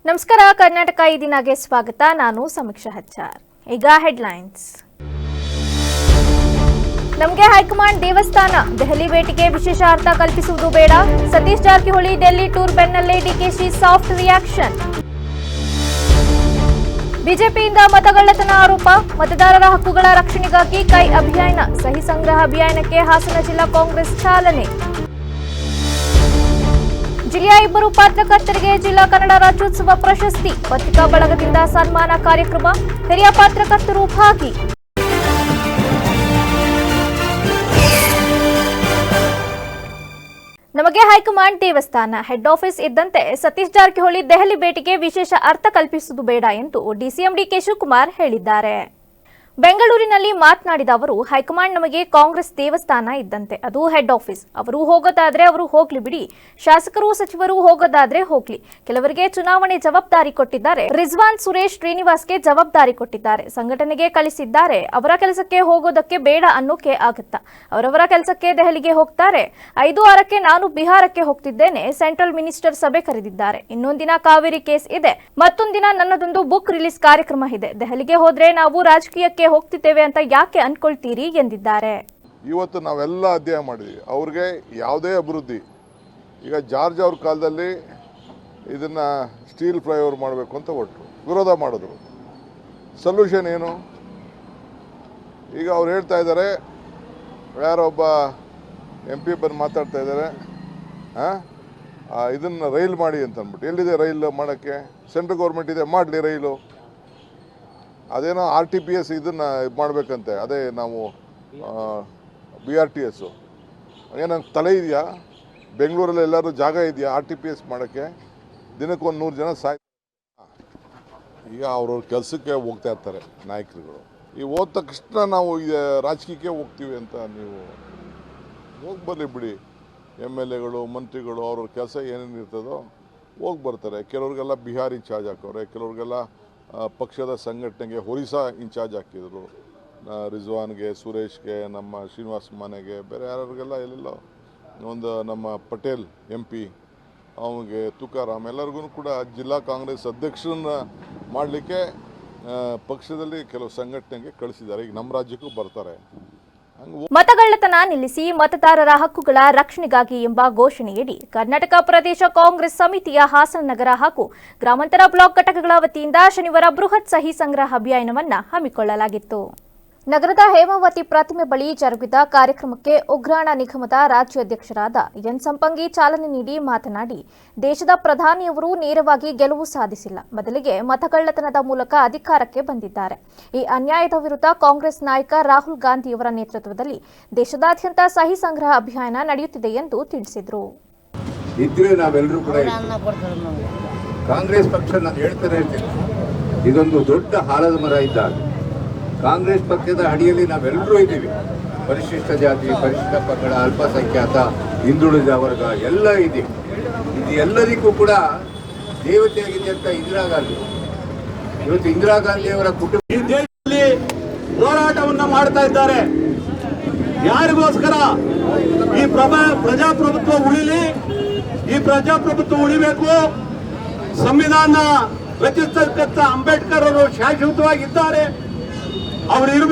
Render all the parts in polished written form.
ನಮಸ್ಕಾರ ಕರ್ನಾಟಕ ಈ ದಿನಗೆ ಸ್ವಾಗತ. ನಾನು ಸಮೀಕ್ಷಾ ಹಚ್ಚಾರ್. ಈಗ ಹೆಡ್ಲೈನ್ಸ್. ನಮಗೆ ಹೈಕಮಾಂಡ್ ದೇವಸ್ಥಾನ, ದೆಹಲಿ ಭೇಟಿಗೆ ವಿಶೇಷ ಅರ್ಥ ಕಲ್ಪಿಸುವುದು ಬೇಡ. ಸತೀಶ್ ಜಾರಕಿಹೊಳಿ ಡೆಲ್ಲಿ ಟೂರ್ ಬೆನ್ನಲ್ಲೇ ಡಿಕೆಶಿ ಸಾಫ್ಟ್ ರಿಯಾಕ್ಷನ್. ಬಿಜೆಪಿಯಿಂದ ಮತಗಳ್ಳತನ ಆರೋಪ, ಮತದಾರರ ಹಕ್ಕುಗಳ ರಕ್ಷಣೆಗಾಗಿ ಕೈ ಅಭಿಯಾನ, ಸಹಿ ಸಂಗ್ರಹ ಅಭಿಯಾನಕ್ಕೆ ಹಾಸನ ಜಿಲ್ಲಾ ಕಾಂಗ್ರೆಸ್ ಚಾಲನೆ. ಜಿಲ್ಲೆಯ 2 ಪತ್ರಕರ್ತರಿಗೆ ಜಿಲ್ಲಾ ಕನ್ನಡ ರಾಜ್ಯೋತ್ಸವ ಪ್ರಶಸ್ತಿ, ಪತ್ರಿಕಾ ಬಳಗದಿಂದ ಸನ್ಮಾನ ಕಾರ್ಯಕ್ರಮ, ಹಿರಿಯ ಪತ್ರಕರ್ತರು ಭಾಗಿ. ನಮಗೆ ಹೈಕಮಾಂಡ್ ದೇವಸ್ಥಾನ, ಹೆಡ್ ಆಫೀಸ್ ಇದ್ದಂತೆ ಸತೀಶ್ ಜಾರಕಿಹೊಳಿ ದೆಹಲಿ ಭೇಟಿಗೆ ವಿಶೇಷ ಅರ್ಥ ಕಲ್ಪಿಸುವುದು ಬೇಡ ಎಂದು ಡಿಸಿಎಂ ಡಿಕೆ ಶಿವಕುಮಾರ್ ಹೇಳಿದ್ದಾರೆ. ಬೆಂಗಳೂರಿನಲ್ಲಿ ಮಾತನಾಡಿದ ಅವರು, ಹೈಕಮಾಂಡ್ ನಮಗೆ ಕಾಂಗ್ರೆಸ್ ದೇವಸ್ಥಾನ ಇದ್ದಂತೆ, ಅದು ಹೆಡ್ ಆಫೀಸ್. ಅವರು ಹೋಗೋದಾದ್ರೆ ಅವರು ಹೋಗ್ಲಿ ಬಿಡಿ, ಶಾಸಕರು ಸಚಿವರು ಹೋಗೋದಾದ್ರೆ ಹೋಗ್ಲಿ. ಕೆಲವರಿಗೆ ಚುನಾವಣೆ ಜವಾಬ್ದಾರಿ ಕೊಟ್ಟಿದ್ದಾರೆ, ರಿಜ್ವಾನ್ ಸುರೇಶ್ ಶ್ರೀನಿವಾಸ್ಗೆ ಜವಾಬ್ದಾರಿ ಕೊಟ್ಟಿದ್ದಾರೆ, ಸಂಘಟನೆಗೆ ಕಳಿಸಿದ್ದಾರೆ. ಅವರ ಕೆಲಸಕ್ಕೆ ಹೋಗೋದಕ್ಕೆ ಬೇಡ ಅನ್ನೋಕೆ ಆಗುತ್ತಾ? ಅವರವರ ಕೆಲಸಕ್ಕೆ ದೆಹಲಿಗೆ ಹೋಗ್ತಾರೆ. 5-6ಕ್ಕೆ ನಾನು ಬಿಹಾರಕ್ಕೆ ಹೋಗ್ತಿದ್ದೇನೆ, ಸೆಂಟ್ರಲ್ ಮಿನಿಸ್ಟರ್ ಸಭೆ ಕರೆದಿದ್ದಾರೆ. ಇನ್ನೊಂದಿನ ಕಾವೇರಿ ಕೇಸ್ ಇದೆ, ಮತ್ತೊಂದಿನ ನನ್ನದೊಂದು ಬುಕ್ ರಿಲೀಸ್ ಕಾರ್ಯಕ್ರಮ ಇದೆ. ದೆಹಲಿಗೆ ಹೋದ್ರೆ ನಾವು ರಾಜಕೀಯಕ್ಕೆ ಹೋಗ್ತಿದ್ದೇವೆ ಅಂತ ಯಾಕೆ ಅನ್ಕೊಳ್ತೀರಿ ಎಂದಿದ್ದಾರೆ. ಇವತ್ತು ನಾವೆಲ್ಲ ಅಧ್ಯಯನ ಮಾಡಿದ್ವಿ, ಅವ್ರಿಗೆ ಯಾವುದೇ ಅಭಿವೃದ್ಧಿ. ಈಗ ಜಾರ್ಜ್ ಅವ್ರ ಕಾಲದಲ್ಲಿ ಇದನ್ನ ಸ್ಟೀಲ್ ಫ್ಲೈಓವರ್ ಮಾಡಬೇಕು ಅಂತ ಹೊರಟರು, ವಿರೋಧ ಮಾಡಿದ್ರು. ಸೊಲ್ಯೂಷನ್ ಏನು? ಈಗ ಅವ್ರು ಹೇಳ್ತಾ ಇದ್ದಾರೆ, ಯಾರೊಬ್ಬ MP ಬಂದು ಮಾತಾಡ್ತಾ ಇದ್ದಾರೆ, ಇದನ್ನು ರೈಲ್ ಮಾಡಿ ಅಂತ ಅಂದ್ಬಿಟ್ಟು. ಎಲ್ಲಿದೆ ರೈಲ್ ಮಾಡೋಕ್ಕೆ? ಸೆಂಟ್ರಲ್ ಗೌರ್ಮೆಂಟ್ ಇದೆ, ಮಾಡಲಿ ರೈಲು. ಅದೇನೋ RTPS ಇದನ್ನು ಇದು ಮಾಡಬೇಕಂತೆ, ಅದೇ ನಾವು BRTS. ಏನೋ ತಲೆ ಇದೆಯಾ? ಬೆಂಗಳೂರಲ್ಲಿ ಎಲ್ಲರೂ ಜಾಗ ಇದೆಯಾ RTPS ಮಾಡೋಕ್ಕೆ? ದಿನಕ್ಕೆ 100 ಜನ ಈಗ ಅವ್ರವ್ರ ಕೆಲಸಕ್ಕೆ ಹೋಗ್ತಾ ಇರ್ತಾರೆ ನಾಯಕರುಗಳು. ಈ ಹೋದ ತಕ್ಷಣ ನಾವು ರಾಜಕೀಯಕ್ಕೆ ಹೋಗ್ತೀವಿ ಅಂತ ನೀವು ಹೋಗಿ ಬರ್ಲಿ ಬಿಡಿ. MLAಗಳು ಮಂತ್ರಿಗಳು ಅವ್ರವ್ರ ಕೆಲಸ ಏನೇನು ಇರ್ತದೋ ಹೋಗಿ ಬರ್ತಾರೆ. ಕೆಲವ್ರಿಗೆಲ್ಲ ಬಿಹಾರ್ ಇನ್ಚಾರ್ಜ್ ಹಾಕೋರೆ, ಕೆಲವ್ರಿಗೆಲ್ಲ ಪಕ್ಷದ ಸಂಘಟನೆಗೆ ಒರಿಸ್ಸಾ ಇನ್ಚಾರ್ಜ್ ಹಾಕಿದರು. ರಿಜ್ವಾನ್ಗೆ, ಸುರೇಶ್ಗೆ, ನಮ್ಮ ಶ್ರೀನಿವಾಸ್ ಮನೆಗೆ, ಬೇರೆ ಯಾರಿಗೆಲ್ಲ ಎಲ್ಲೆಲ್ಲೋ ಒಂದು ನಮ್ಮ ಪಟೇಲ್ MP ಅವನಿಗೆ, ತುಕಾರಾಮ್ ಎಲ್ಲರಿಗೂ ಕೂಡ ಜಿಲ್ಲಾ ಕಾಂಗ್ರೆಸ್ ಅಧ್ಯಕ್ಷರನ್ನ ಮಾಡಲಿಕ್ಕೆ ಪಕ್ಷದಲ್ಲಿ ಕೆಲವು ಸಂಘಟನೆಗೆ ಕಳಿಸಿದ್ದಾರೆ. ಈಗ ನಮ್ಮ ರಾಜ್ಯಕ್ಕೂ ಬರ್ತಾರೆ. ಮತಗಳ್ಳತನ ನಿಲ್ಲಿಸಿ ಮತದಾರರ ಹಕ್ಕುಗಳ ರಕ್ಷಣೆಗಾಗಿ ಎಂಬ ಘೋಷಣೆಯಡಿ ಕರ್ನಾಟಕ ಪ್ರದೇಶ ಕಾಂಗ್ರೆಸ್ ಸಮಿತಿಯ ಹಾಸನ ನಗರ ಹಾಗೂ ಗ್ರಾಮಾಂತರ ಬ್ಲಾಕ್ ಘಟಕಗಳ ವತಿಯಿಂದ ಶನಿವಾರ ಬೃಹತ್ ಸಹಿ ಸಂಗ್ರಹ ಅಭಿಯಾನವನ್ನು ಹಮ್ಮಿಕೊಳ್ಳಲಾಗಿತ್ತು. ನಗರದ ಹೇಮಾವತಿ ಪ್ರತಿಮೆ ಬಳಿ ಜರುಗಿದ ಕಾರ್ಯಕ್ರಮಕ್ಕೆ ಉಗ್ರಾಣ ನಿಗಮದ ರಾಜ್ಯಾಧ್ಯಕ್ಷರಾದ ಎನ್ ಸಂಪಂಗಿ ಚಾಲನೆ ನೀಡಿ ಮಾತನಾಡಿ, ದೇಶದ ಪ್ರಧಾನಿಯವರು ನೇರವಾಗಿ ಗೆಲುವು ಸಾಧಿಸಿಲ್ಲ, ಬದಲಿಗೆ ಮತಗಳ್ಳತನದ ಮೂಲಕ ಅಧಿಕಾರಕ್ಕೆ ಬಂದಿದ್ದಾರೆ. ಈ ಅನ್ಯಾಯದ ವಿರುದ್ಧ ಕಾಂಗ್ರೆಸ್ ನಾಯಕ ರಾಹುಲ್ ಗಾಂಧಿಯವರ ನೇತೃತ್ವದಲ್ಲಿ ದೇಶದಾದ್ಯಂತ ಸಹಿ ಸಂಗ್ರಹ ಅಭಿಯಾನ ನಡೆಯುತ್ತಿದೆ ಎಂದು ತಿಳಿಸಿದರು. ಕಾಂಗ್ರೆಸ್ ಪಕ್ಷ ನಾನು ಹೇಳ್ತಾನೆ ಇರ್ತೀನಿ, ಇದೊಂದು ದೊಡ್ಡ ಆಲದ ಮರ ಇದ್ದಾಗ ಕಾಂಗ್ರೆಸ್ ಪಕ್ಷದ ಅಡಿಯಲ್ಲಿ ನಾವೆಲ್ಲರೂ ಇದ್ದೀವಿ. ಪರಿಶಿಷ್ಟ ಜಾತಿ, ಪರಿಶಿಷ್ಟ ಪಂಗಡ, ಅಲ್ಪಸಂಖ್ಯಾತ, ಹಿಂದುಳಿದ ವರ್ಗ ಎಲ್ಲ ಇದ್ದೀವಿ. ಇದು ಎಲ್ಲರಿಗೂ ಕೂಡ ದೇವತೆಯಾಗಿದೆ ಅಂತ ಇಂದಿರಾ ಗಾಂಧಿ. ಇವತ್ತು ಇಂದಿರಾ ಗಾಂಧಿ ಅವರ ಕುಟುಂಬ ಈ ದೇಶದಲ್ಲಿ ಹೋರಾಟವನ್ನ ಮಾಡ್ತಾ ಇದ್ದಾರೆ. ಯಾರಿಗೋಸ್ಕರ? ಈ ಪ್ರಜಾಪ್ರಭುತ್ವ ಉಳಿಲಿ, ಈ ಪ್ರಜಾಪ್ರಭುತ್ವ ಉಳಿಬೇಕು. ಸಂವಿಧಾನ ರಚಿಸತಕ್ಕಂಥ ಅಂಬೇಡ್ಕರ್ ಅವರು ಶಾಶ್ವತವಾಗಿದ್ದಾರೆ.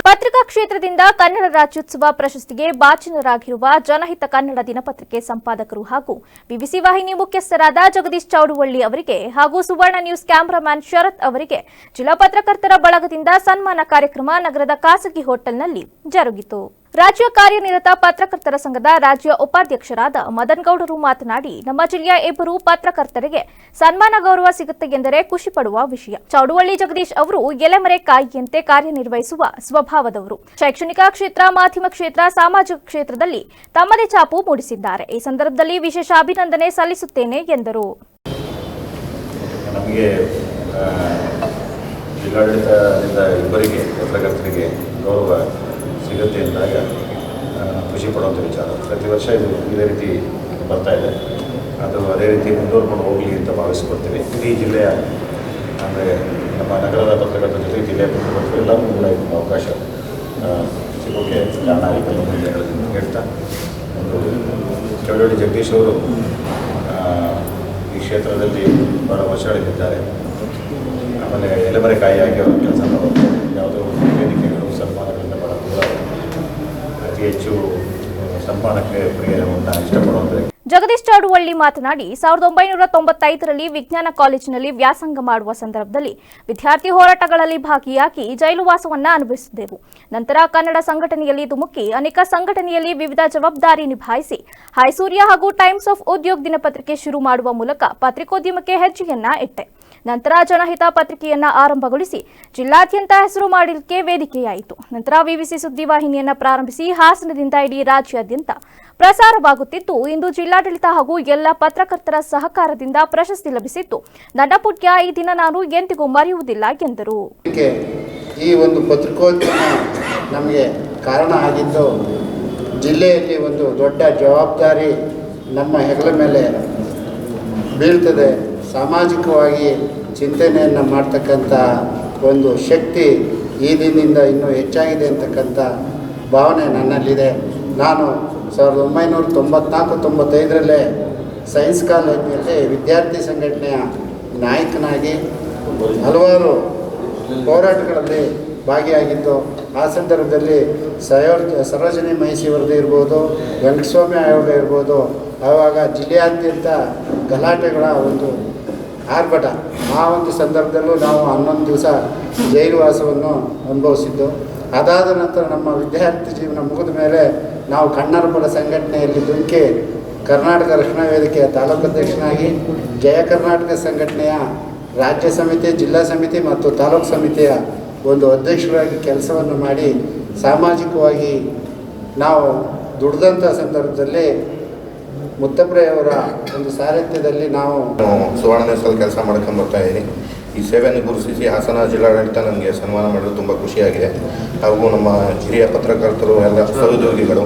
ಪತ್ರಿಕಾ ಕ್ಷೇತ್ರದಿಂದ ಕನ್ನಡ ರಾಜ್ಯೋತ್ಸವ ಪ್ರಶಸ್ತಿಗೆ ಭಾಜನರಾಗಿರುವ ಜನಹಿತ ಕನ್ನಡ ದಿನಪತ್ರಿಕೆ ಸಂಪಾದಕರು ಹಾಗೂ BBC ವಾಹಿನಿ ಮುಖ್ಯಸ್ಥರಾದ ಜಗದೀಶ್ ಚೌಡುವಳ್ಳಿ ಅವರಿಗೆ ಹಾಗೂ ಸುವರ್ಣ ನ್ಯೂಸ್ ಕ್ಯಾಮರಾಮ್ಯಾನ್ ಶರತ್ ಅವರಿಗೆ ಜಿಲ್ಲಾ ಪತ್ರಕರ್ತರ ಬಳಗದಿಂದ ಸನ್ಮಾನ ಕಾರ್ಯಕ್ರಮ ನಗರದ ಖಾಸಗಿ ಹೋಟೆಲ್ನಲ್ಲಿ ಜರುಗಿತು. ರಾಜ್ಯ ಕಾರ್ಯನಿರತ ಪತ್ರಕರ್ತರ ಸಂಘದ ರಾಜ್ಯ ಉಪಾಧ್ಯಕ್ಷರಾದ ಮದನ್ ಗೌಡರು ಮಾತನಾಡಿ, ನಮ್ಮ ಜಿಲ್ಲೆಯ 2 ಪತ್ರಕರ್ತರಿಗೆ ಸನ್ಮಾನ ಗೌರವ ಸಿಗುತ್ತೆ ಎಂದರೆ ಖುಷಿ ಪಡುವ ವಿಷಯ. ಚೌಡುವಳ್ಳಿ ಜಗದೀಶ್ ಅವರು ಎಲೆಮರೆ ಕಾಯಿಯಂತೆ ಕಾರ್ಯನಿರ್ವಹಿಸುವ ಸ್ವಭಾವದವರು. ಶೈಕ್ಷಣಿಕ ಕ್ಷೇತ್ರ, ಮಾಧ್ಯಮ ಕ್ಷೇತ್ರ, ಸಾಮಾಜಿಕ ಕ್ಷೇತ್ರದಲ್ಲಿ ತಮ್ಮದೇ ಛಾಪು ಮೂಡಿಸಿದ್ದಾರೆ. ಈ ಸಂದರ್ಭದಲ್ಲಿ ವಿಶೇಷ ಅಭಿನಂದನೆ ಸಲ್ಲಿಸುತ್ತೇನೆ ಎಂದರು. ಸಿಗುತ್ತೆ ಅಂದಾಗ ಖುಷಿ ಪಡುವಂಥ ವಿಚಾರ. ಪ್ರತಿ ವರ್ಷ ಇದು ಇದೇ ರೀತಿ ಬರ್ತಾ ಇದೆ, ಅದು ಅದೇ ರೀತಿ ಮುಂದುವರ್ಕೊಂಡು ಹೋಗಲಿ ಅಂತ ಭಾವಿಸ್ಕೊಡ್ತೀವಿ. ಇಡೀ ಜಿಲ್ಲೆಯ ಅಂದರೆ ನಮ್ಮ ನಗರದ ಪತ್ರಕರ್ತರ ಜೊತೆ ಜಿಲ್ಲೆಯ ಪತ್ರಕರ್ತರು ಎಲ್ಲರಿಗೂ ಕೂಡ ಇದೊಂದು ಅವಕಾಶ ಸಿಗೋಕ್ಕೆ ಕಾರಣ ಆಗಿದೆ ಅಂತ ಹೇಳ್ತಾ, ಒಂದು ಚೌಡಳ್ಳಿ ಜಗದೀಶ್ ಅವರು ಈ ಕ್ಷೇತ್ರದಲ್ಲಿ ಬಹಳ ವರ್ಷಗಳಿದ್ದಾರೆ. ಆಮೇಲೆ ಎಲೆಮರೆಕಾಯಿಯಾಗಿ ಅವರು ಕೆಲಸ ಮಾಡೋದು, ಯಾವುದೋ ವೇದಿಕೆಗಳು ಸನ್ಮಾನಗಳಿಂದ ಬಹಳ ದೂರ, ಅತಿ ಹೆಚ್ಚು ಸನ್ಮಾನಕ್ಕೆ ಪ್ರಿಯವನ್ನು ಇಷ್ಟಪಡುವಂಥ. ಜಗದೀಶ್ ಚಾಡುವಳ್ಳಿ ಮಾತನಾಡಿ 1995ರಲ್ಲಿ ವಿಜ್ಞಾನ ಕಾಲೇಜಿನಲ್ಲಿ ವ್ಯಾಸಂಗ ಮಾಡುವ ಸಂದರ್ಭದಲ್ಲಿ ವಿದ್ಯಾರ್ಥಿ ಹೋರಾಟಗಳಲ್ಲಿ ಭಾಗಿಯಾಗಿ ಜೈಲುವಾಸವನ್ನ ಅನುಭವಿಸಿದ್ದೆವು. ನಂತರ ಕನ್ನಡ ಸಂಘಟನೆಯಲ್ಲಿ ಧುಮುಕಿ ಅನೇಕ ಸಂಘಟನೆಯಲ್ಲಿ ವಿವಿಧ ಜವಾಬ್ದಾರಿ ನಿಭಾಯಿಸಿ ಹಾಯ್ಸೂರ್ಯ ಹಾಗೂ ಟೈಮ್ಸ್ ಆಫ್ ಉದ್ಯೋಗ್ ದಿನಪತ್ರಿಕೆ ಶುರು ಮಾಡುವ ಮೂಲಕ ಪತ್ರಿಕೋದ್ಯಮಕ್ಕೆ ಹೆಜ್ಜೆಯನ್ನ ಇಟ್ಟೆ. ನಂತರ ಜನಹಿತ ಪತ್ರಿಕೆಯನ್ನ ಆರಂಭಗೊಳಿಸಿ ಜಿಲ್ಲಾದ್ಯಂತ ಹೆಸರು ಮಾಡಲಿಕ್ಕೆ ವೇದಿಕೆಯಾಯಿತು. ನಂತರ ವಿವಿಸಿ ಸುದ್ದಿವಾಹಿನಿಯನ್ನ ಪ್ರಾರಂಭಿಸಿ ಹಾಸನದಿಂದ ಇಡೀ ರಾಜ್ಯಾದ್ಯಂತ ಪ್ರಸಾರವಾಗುತ್ತಿದ್ದು, ಇಂದು ಜಿಲ್ಲಾಡಳಿತ ಹಾಗೂ ಎಲ್ಲ ಪತ್ರಕರ್ತರ ಸಹಕಾರದಿಂದ ಪ್ರಶಸ್ತಿ ಲಭಿಸಿದ್ದು ನನ್ನ ಪುಟ್ಯ, ಈ ದಿನ ನಾನು ಎಂದಿಗೂ ಮರೆಯುವುದಿಲ್ಲ ಎಂದರು. ಈ ಒಂದು ಪತ್ರಿಕೋದ್ಯಮ ನಮಗೆ ಕಾರಣ ಆಗಿದ್ದು, ಜಿಲ್ಲೆಯಲ್ಲಿ ಒಂದು ದೊಡ್ಡ ಜವಾಬ್ದಾರಿ ನಮ್ಮ ಹೆಗಲ ಮೇಲೆ ಬೀಳ್ತದೆ. ಸಾಮಾಜಿಕವಾಗಿ ಚಿಂತನೆಯನ್ನು ಮಾಡ್ತಕ್ಕಂಥ ಒಂದು ಶಕ್ತಿ ಈ ದಿನದಿಂದ ಇನ್ನೂ ಹೆಚ್ಚಾಗಿದೆ ಅಂತಕ್ಕಂಥ ಭಾವನೆ ನನ್ನಲ್ಲಿದೆ. ನಾನು 1994-95ರಲ್ಲೇ ಸೈನ್ಸ್ ಕಾಲೇಜಿನಲ್ಲಿ ವಿದ್ಯಾರ್ಥಿ ಸಂಘಟನೆಯ ನಾಯಕನಾಗಿ ಹಲವಾರು ಹೋರಾಟಗಳಲ್ಲಿ ಭಾಗಿಯಾಗಿದ್ದು, ಆ ಸಂದರ್ಭದಲ್ಲಿ ಸರೋಜಿನಿ ಮಹಿಷಿಯವರದ್ದು ಇರ್ಬೋದು, ವೆಂಕಟಸ್ವಾಮಿ ಆಯೋಗ ಇರ್ಬೋದು, ಆವಾಗ ಜಿಲ್ಲೆಯಾದ್ಯಂತ ಗಲಾಟೆಗಳ ಒಂದು ಆರ್ಭಟ. ಆ ಒಂದು ಸಂದರ್ಭದಲ್ಲೂ ನಾವು 11 ದಿವಸ ಜೈಲುವಾಸವನ್ನು ಅನುಭವಿಸಿದ್ದು. ಅದಾದ ನಂತರ ನಮ್ಮ ವಿದ್ಯಾರ್ಥಿ ಜೀವನ ಮುಗಿದ ಮೇಲೆ ನಾವು ಕನ್ನಡ ಪರ ಸಂಘಟನೆಯಲ್ಲಿ ಧುಮುಕಿ ಕರ್ನಾಟಕ ರಕ್ಷಣಾ ವೇದಿಕೆಯ ತಾಲೂಕು ಅಧ್ಯಕ್ಷನಾಗಿ, ಜಯ ಕರ್ನಾಟಕ ಸಂಘಟನೆಯ ರಾಜ್ಯ ಸಮಿತಿ, ಜಿಲ್ಲಾ ಸಮಿತಿ ಮತ್ತು ತಾಲೂಕು ಸಮಿತಿಯ ಒಂದು ಅಧ್ಯಕ್ಷರಾಗಿ ಕೆಲಸವನ್ನು ಮಾಡಿ ಸಾಮಾಜಿಕವಾಗಿ ನಾವು ದುಡಿದಂಥ ಸಂದರ್ಭದಲ್ಲಿ ಮುತ್ತಪ್ರೆಯವರ ಒಂದು ಸಾರಥ್ಯದಲ್ಲಿ ನಾವು ಸುವರ್ಣ ನ್ಯೂಸಲ್ಲಿ ಕೆಲಸ ಮಾಡ್ಕೊಂಬರ್ತಾ ಇದ್ದೀನಿ. ಈ ಸೇವೆಯನ್ನು ಗುರುತಿಸಿ ಹಾಸನ ಜಿಲ್ಲಾಡಳಿತ ನನಗೆ ಸನ್ಮಾನ ಮಾಡೋದು ತುಂಬ ಖುಷಿಯಾಗಿದೆ. ಹಾಗೂ ನಮ್ಮ ಹಿರಿಯ ಪತ್ರಕರ್ತರು ಎಲ್ಲ ಸಹೋದ್ಯೋಗಿಗಳು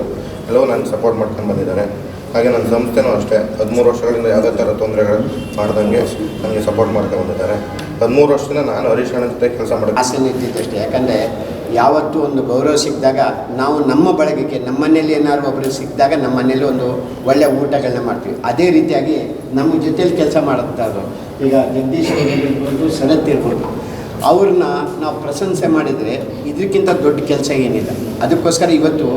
ಎಲ್ಲವೂ ನನಗೆ ಸಪೋರ್ಟ್ ಮಾಡ್ಕೊಂಡು ಬಂದಿದ್ದಾರೆ. ಹಾಗೆ ನನ್ನ ಸಂಸ್ಥೆನೂ ಅಷ್ಟೇ 13 ವರ್ಷಗಳಿಂದ ಯಾವುದೇ ಥರ ತೊಂದರೆಗಳು ಮಾಡ್ದಂಗೆ ನನಗೆ ಸಪೋರ್ಟ್ ಮಾಡ್ಕೊಂಡು ಬಂದಿದ್ದಾರೆ. 13 ವರ್ಷದಿಂದ ನಾನು ಹರೀಶ್ ಅಣ್ಣ ಜೊತೆ ಕೆಲಸ ಮಾಡೋದು ಆಸೆ ನಿಂತಿದ್ದಷ್ಟೇ. ಯಾಕಂದರೆ ಯಾವತ್ತೂ ಒಂದು ಗೌರವ ಸಿಕ್ಕಿದಾಗ ನಾವು ನಮ್ಮ ಬಳಗಕ್ಕೆ, ನಮ್ಮ ಮನೇಲಿ ಏನಾದ್ರು ಒಬ್ಬರು ಸಿಕ್ಕಿದಾಗ ನಮ್ಮ ಮನೇಲಿ ಒಂದು ಒಳ್ಳೆಯ ಊಟಗಳನ್ನ ಮಾಡ್ತೀವಿ. ಅದೇ ರೀತಿಯಾಗಿ ನಮ್ಮ ಜೊತೆಯಲ್ಲಿ ಕೆಲಸ ಮಾಡುತ್ತಾರೆ. ಈಗ ಜಗದೀಶ್ ಇರ್ಬೋದು, ಶರತ್ ಇರ್ಬೋದು, ಅವ್ರನ್ನ ನಾವು ಪ್ರಶಂಸೆ ಮಾಡಿದರೆ ಇದಕ್ಕಿಂತ ದೊಡ್ಡ ಕೆಲಸ ಏನಿಲ್ಲ. ಅದಕ್ಕೋಸ್ಕರ ಇವತ್ತು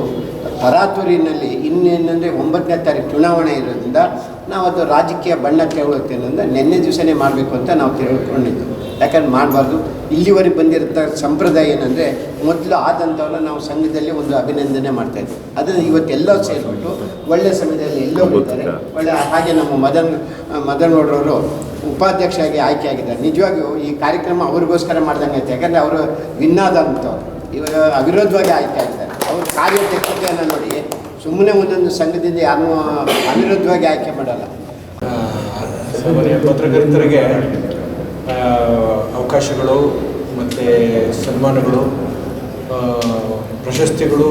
ತರಾತುರಿನಲ್ಲಿ ಇನ್ನೇನಂದರೆ 9ನೇ ತಾರೀಕು ಚುನಾವಣೆ ಇರೋದ್ರಿಂದ ನಾವು ಅದು ರಾಜಕೀಯ ಬಣ್ಣ ತೆಗೊಳ್ತೇನೆಂದರೆ ನಿನ್ನೆ ದಿವಸನೇ ಮಾಡಬೇಕು ಅಂತ ನಾವು ತಿಳ್ಕೊಂಡಿದ್ದು. ಯಾಕಂದ್ರೆ ಮಾಡಬಾರ್ದು. ಇಲ್ಲಿವರೆಗೆ ಬಂದಿರೋ ಸಂಪ್ರದಾಯ ಏನಂದರೆ, ಮೊದಲು ಆದಂಥವನ್ನ ನಾವು ಸಂಘದಲ್ಲಿ ಒಂದು ಅಭಿನಂದನೆ ಮಾಡ್ತಾಯಿದ್ವಿ. ಅದನ್ನು ಇವತ್ತೆಲ್ಲ ಸೇರಿಬಿಟ್ಟು ಒಳ್ಳೆಯ ಸಮಯದಲ್ಲಿ ಎಲ್ಲೋ ಇದ್ದಾರೆ. ಒಳ್ಳೆ ಹಾಗೆ ನಮ್ಮ ಮದನಗೌಡರವರು ಉಪಾಧ್ಯಕ್ಷರಾಗಿ ಆಯ್ಕೆಯಾಗಿದ್ದಾರೆ. ನಿಜವಾಗಿಯೂ ಈ ಕಾರ್ಯಕ್ರಮ ಅವ್ರಿಗೋಸ್ಕರ ಮಾಡ್ದಂಗೆ ಆಯ್ತು. ಯಾಕಂದರೆ ಅವರು ವಿನ್ನಾದಂಥವ್ರು ಇವಾಗ ಅವಿರೋಧವಾಗಿ ಆಯ್ಕೆ ಆಗಿದ್ದಾರೆ. ಅವ್ರ ಕಾರ್ಯದಕ್ಷತೆಯನ್ನು ನೋಡಿ ಸುಮ್ಮನೆ ಒಂದೊಂದು ಸಂಘದಿಂದ ಯಾರೂ ಅವಿರೋಧವಾಗಿ ಆಯ್ಕೆ ಮಾಡಲ್ಲ. ಸಾಮಾನ್ಯ ಪತ್ರಕರ್ತರಿಗೆ ಅವಕಾಶಗಳು ಮತ್ತು ಸನ್ಮಾನಗಳು, ಪ್ರಶಸ್ತಿಗಳು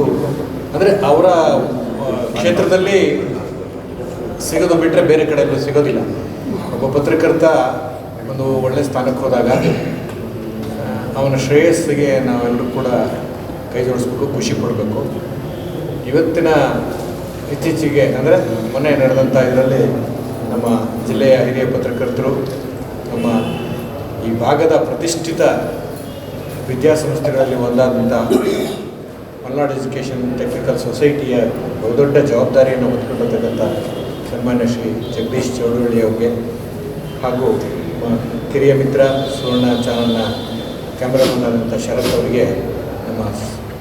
ಅಂದರೆ ಅವರ ಕ್ಷೇತ್ರದಲ್ಲಿ ಸಿಗೋದು ಬಿಟ್ಟರೆ ಬೇರೆ ಕಡೆಯಲ್ಲೂ ಸಿಗೋದಿಲ್ಲ. ಒಬ್ಬ ಪತ್ರಕರ್ತ ಒಂದು ಒಳ್ಳೆಯ ಸ್ಥಾನಕ್ಕೆ ಹೋದಾಗ ಅವನ ಶ್ರೇಯಸ್ಸಿಗೆ ನಾವೆಲ್ಲರೂ ಕೂಡ ಕೈ ಜೋಡಿಸ್ಬೇಕು, ಖುಷಿ ಪಡಬೇಕು. ಇವತ್ತಿನ ಇತ್ತೀಚೆಗೆ ಅಂದರೆ ಮೊನ್ನೆ ನಡೆದಂಥ ಇದರಲ್ಲಿ ನಮ್ಮ ಜಿಲ್ಲೆಯ ಹಿರಿಯ ಪತ್ರಕರ್ತರು, ನಮ್ಮ ಈ ಭಾಗದ ಪ್ರತಿಷ್ಠಿತ ವಿದ್ಯಾಸಂಸ್ಥೆಗಳಲ್ಲಿ ಒಂದಾದಂಥ ಮಲ್ನಾಡ್ ಎಜುಕೇಷನ್ ಟೆಕ್ನಿಕಲ್ ಸೊಸೈಟಿಯ ಬಹುದೊಡ್ಡ ಜವಾಬ್ದಾರಿಯನ್ನು ಹೊತ್ಕೊಂಡಿರ್ತಕ್ಕಂಥ ಸನ್ಮಾನ್ಯ ಶ್ರೀ ಜಗದೀಶ್ ಚೌಡವಳ್ಳಿ ಅವರಿಗೆ ಹಾಗೂ ಕಿರಿಯ ಮಿತ್ರ ಸುವರ್ಣ ಚಾನಲ್ನ ಕ್ಯಾಮ್ರಾಮನ್ ಆದಂಥ ಶರತ್ ಅವರಿಗೆ ನಮ್ಮ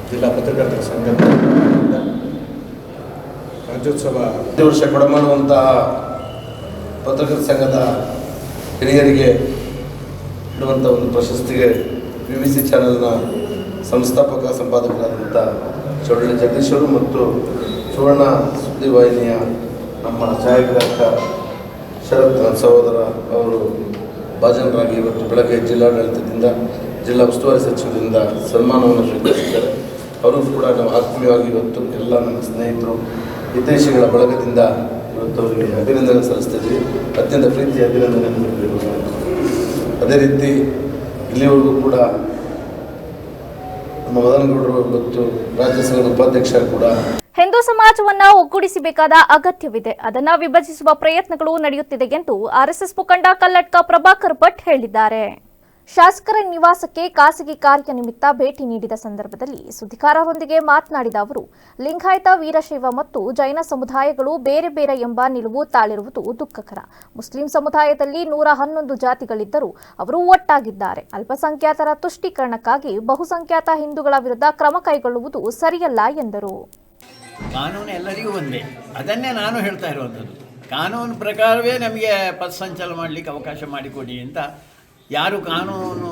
ಜಿಲ್ಲಾ ಪತ್ರಕರ್ತರ ಸಂಘದ ರಾಜ್ಯೋತ್ಸವ 5 ವರ್ಷ ಕೊಡಮಾಡುವಂತಹ ಪತ್ರಕರ್ತರ ಸಂಘದ ಹಿರಿಯರಿಗೆ ಇಡುವಂಥ ಒಂದು ಪ್ರಶಸ್ತಿಗೆ BBC ಚಾನೆಲ್ನ ಸಂಸ್ಥಾಪಕ ಸಂಪಾದಕರಾದಂಥ ಚೌಡಳ್ಳಿ ಜಗದೀಶರು ಮತ್ತು ಸುವರ್ಣ ಸುದ್ದಿವಾಹಿನಿಯ ನಮ್ಮ ಛಾಯಾಗ್ರಾಹಕ ಶರತ್ ಸಹೋದರ ಅವರು ಭಾಜನರಾಗಿ ಇವತ್ತು ಬೆಳಗ್ಗೆ ಜಿಲ್ಲಾಡಳಿತದಿಂದ, ಜಿಲ್ಲಾ ಉಸ್ತುವಾರಿ ಸಚಿವರಿಂದ ಸನ್ಮಾನವನ್ನು ಸ್ವೀಕರಿಸಿದ್ದಾರೆ. ಅವರು ಕೂಡ ನಾವು ಆತ್ಮೀಯವಾಗಿ ಇವತ್ತು ಎಲ್ಲ ನನ್ನ ಸ್ನೇಹಿತರು, ಹಿತೈಷಿಗಳ ಬಳಗದಿಂದ ಇವತ್ತು ಅವರಿಗೆ ಅಭಿನಂದನೆ ಸಲ್ಲಿಸ್ತಿದ್ದೀವಿ. ಅತ್ಯಂತ ಪ್ರೀತಿ ಅಭಿನಂದನೆಯನ್ನು ನೀಡಬೇಕು. ಅದೇ ರೀತಿ ಇಲ್ಲಿವರೆಗೂ ಕೂಡ ನಮ್ಮ ಮದನಗೌಡರು ಮತ್ತು ರಾಜ್ಯ ಸಂಘದ ಉಪಾಧ್ಯಕ್ಷ ಕೂಡ. ಹಿಂದೂ ಸಮಾಜವನ್ನ ಒಗ್ಗೂಡಿಸಬೇಕಾದ ಅಗತ್ಯವಿದೆ, ಅದನ್ನ ವಿಭಜಿಸುವ ಪ್ರಯತ್ನಗಳು ನಡೆಯುತ್ತಿದೆ ಎಂದು ಆರ್ಎಸ್ಎಸ್ ಮುಖಂಡ ಕಲ್ಲಡ್ಕ ಪ್ರಭಾಕರ್ ಭಟ್ ಹೇಳಿದ್ದಾರೆ. ಶಾಸಕರ ನಿವಾಸಕ್ಕೆ ಖಾಸಗಿ ಕಾರ್ಯ ನಿಮಿತ್ತ ಭೇಟಿ ನೀಡಿದ ಸಂದರ್ಭದಲ್ಲಿ ಸುದ್ದಿಗಾರರೊಂದಿಗೆ ಮಾತನಾಡಿದ ಅವರು, ಲಿಂಗಾಯತ, ವೀರಶೈವ ಮತ್ತು ಜೈನ ಸಮುದಾಯಗಳು ಬೇರೆ ಬೇರೆ ಎಂಬ ನಿಲುವು ತಾಳಿರುವುದು ದುಃಖಕರ. ಮುಸ್ಲಿಂ ಸಮುದಾಯದಲ್ಲಿ 111 ಜಾತಿಗಳಿದ್ದರೂ ಅವರು ಒಟ್ಟಾಗಿದ್ದಾರೆ. ಅಲ್ಪಸಂಖ್ಯಾತರ ತುಷ್ಟೀಕರಣಕ್ಕಾಗಿ ಬಹುಸಂಖ್ಯಾತ ಹಿಂದೂಗಳ ವಿರುದ್ಧ ಕ್ರಮ ಕೈಗೊಳ್ಳುವುದು ಸರಿಯಲ್ಲ ಎಂದರು. ಕಾನೂನು ಎಲ್ಲರಿಗೂ ಒಂದೇ, ಅದನ್ನೇ ನಾನು ಹೇಳ್ತಾ ಇರುವಂಥದ್ದು. ಕಾನೂನು ಪ್ರಕಾರವೇ ನಮಗೆ ಪಥಸಂಚಲನ ಮಾಡಲಿಕ್ಕೆ ಅವಕಾಶ ಮಾಡಿಕೊಡಿ ಅಂತ ಯಾರು ಕಾನೂನು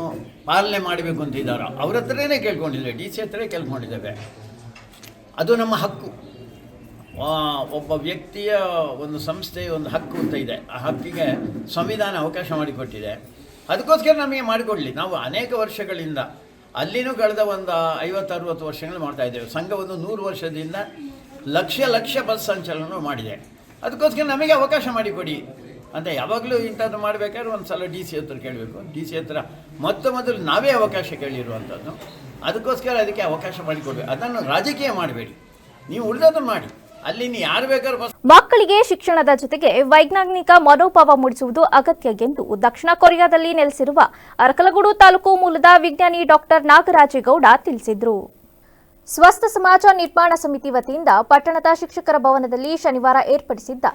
ಪಾಲನೆ ಮಾಡಬೇಕು ಅಂತ ಇದ್ದಾರೋ ಅವ್ರ ಹತ್ರನೇ ಕೇಳ್ಕೊಂಡಿದ್ದೇವೆ, DC ಹತ್ರ ಕೇಳ್ಕೊಂಡಿದ್ದೇವೆ. ಅದು ನಮ್ಮ ಹಕ್ಕು. ಒಬ್ಬ ವ್ಯಕ್ತಿಯ ಒಂದು ಸಂಸ್ಥೆಯ ಒಂದು ಹಕ್ಕು ಅಂತ ಇದೆ, ಆ ಹಕ್ಕಿಗೆ ಸಂವಿಧಾನ ಅವಕಾಶ ಮಾಡಿಕೊಟ್ಟಿದೆ. ಅದಕ್ಕೋಸ್ಕರ ನಮಗೆ ಮಾಡಿಕೊಡಲಿ. ನಾವು ಅನೇಕ ವರ್ಷಗಳಿಂದ ಅಲ್ಲಿನೂ ಕಳೆದ ಒಂದು 50-60 ವರ್ಷಗಳು ಮಾಡ್ತಾ ಇದ್ದೇವೆ. ಸಂಘ ಒಂದು 100 ವರ್ಷದಿಂದ ಲಕ್ಷ ಬಸ್ ಸಂಚಲನ ಮಾಡಿದೆ. ಅದಕ್ಕೋಸ್ಕರ ನಮಗೆ ಅವಕಾಶ ಮಾಡಿಕೊಡಿ ಅಂತ ಯಾವಾಗಲೂ ಇಂಥದ್ದು ಮಾಡಬೇಕಾದ್ರೆ ಒಂದು ಸಲ DC ಹತ್ರ ಕೇಳಬೇಕು. DC ಹತ್ರ ಮೊದಲು ನಾವೇ ಅವಕಾಶ ಕೇಳಿರುವಂಥದ್ದು. ಅದಕ್ಕೋಸ್ಕರ ಅದಕ್ಕೆ ಅವಕಾಶ ಮಾಡಿಕೊಡ್ಬೇಕು. ಅದನ್ನು ರಾಜಕೀಯ ಮಾಡಬೇಡಿ, ನೀವು ಉಳಿದದನ್ನು ಮಾಡಿ. ಅಲ್ಲಿ ನೀವು ಯಾರು ಬೇಕಾದ್ರೂ ಮಕ್ಕಳಿಗೆ ಶಿಕ್ಷಣದ ಜೊತೆಗೆ ವೈಜ್ಞಾನಿಕ ಮನೋಭಾವ ಮೂಡಿಸುವುದು ಅಗತ್ಯ ಎಂದು ದಕ್ಷಿಣ ಕೊರಿಯಾದಲ್ಲಿ ನೆಲೆಸಿರುವ ಅರಕಲಗೂಡು ತಾಲೂಕು ಮೂಲದ ವಿಜ್ಞಾನಿ ಡಾಕ್ಟರ್ ನಾಗರಾಜೇಗೌಡ ತಿಳಿಸಿದರು. ಸ್ವಸ್ಥ ಸಮಾಜ ನಿರ್ಮಾಣ ಸಮಿತಿ ವತಿಯಿಂದ ಪಟ್ಟಣದ ಶಿಕ್ಷಕರ ಭವನದಲ್ಲಿ ಶನಿವಾರ ಏರ್ಪಡಿಸಿದ್ದ